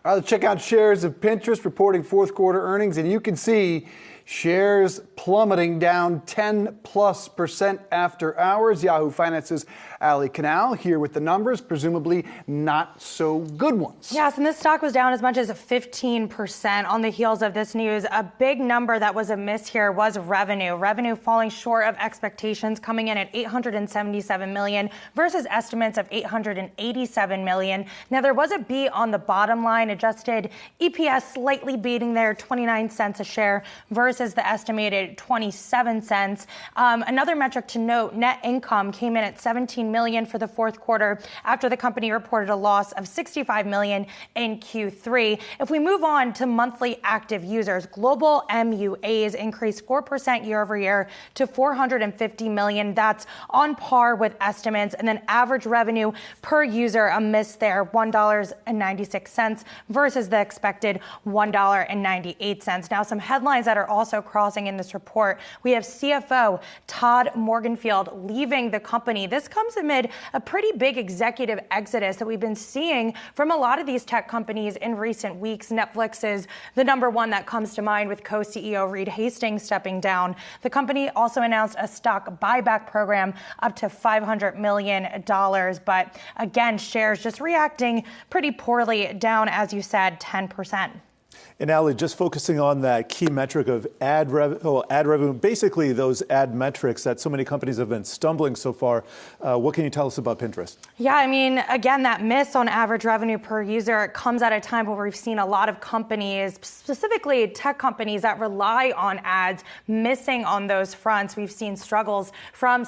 All right, let's check out shares of Pinterest reporting fourth quarter earnings, and you can see shares plummeting down 10+% after hours. Yahoo Finance's Ali Canal here with the numbers, presumably not so good ones. Yes, and this stock was down as much as 15% on the heels of this news. A big number that was a miss here was revenue. Revenue falling short of expectations, coming in at $877 million versus estimates of $887 million. Now, there was a beat on the bottom line, adjusted EPS slightly beating there, 29 cents a share versus the estimated 27 cents. Another metric to note, net income came in at $17 million for the fourth quarter after the company reported a loss of $65 million in Q3. If we move on to monthly active users, global MUAs increased 4% year over year to 450 million. That's on par with estimates. And then average revenue per user, a miss there, $1.96 versus the expected $1.98. Now, some headlines that are also crossing in this report. We have CFO Todd Morgenfield leaving the company. This comes amid a pretty big executive exodus that we've been seeing from a lot of these tech companies in recent weeks. Netflix is the number one that comes to mind, with co-CEO Reed Hastings stepping down. The company also announced a stock buyback program up to $500 million. But again, shares just reacting pretty poorly, down, as you said, 10%. And Ali, just focusing on that key metric of ad revenue, basically those ad metrics that so many companies have been stumbling so far. What can you tell us about Pinterest? Yeah, I mean, again, that miss on average revenue per user comes at a time where we've seen a lot of companies, specifically tech companies that rely on ads, missing on those fronts. We've seen struggles from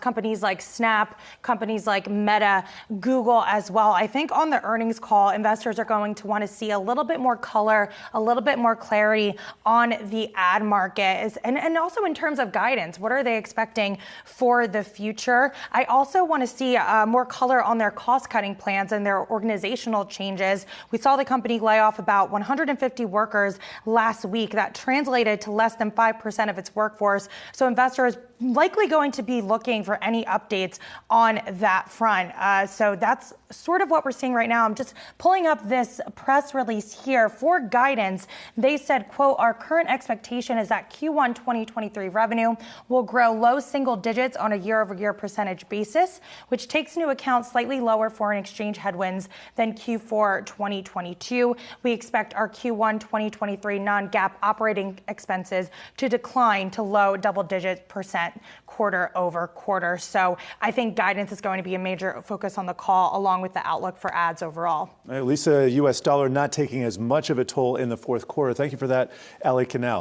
companies like Snap, companies like Meta, Google as well. I think on the earnings call, investors are going to want to see a little bit more color, a little bit more clarity on the ad market, and also in terms of guidance. What are they expecting for the future? I also want to see more color on their cost-cutting plans and their organizational changes. We saw the company lay off about 150 workers last week. That translated to less than 5% of its workforce. So investors likely going to be looking for any updates on that front. So that's sort of what we're seeing right now. I'm just pulling up this press release here for guidance. They said, quote, "Our current expectation is that Q1 2023 revenue will grow low single digits on a year-over-year percentage basis, which takes into account slightly lower foreign exchange headwinds than Q4 2022. We expect our Q1 2023 non-GAAP operating expenses to decline to low double-digit percent quarter over quarter." So I think guidance is going to be a major focus on the call, along with the outlook for ads overall. Lisa, U.S. dollar not taking as much of a toll in the fourth quarter. Thank you for that, Ali Canal.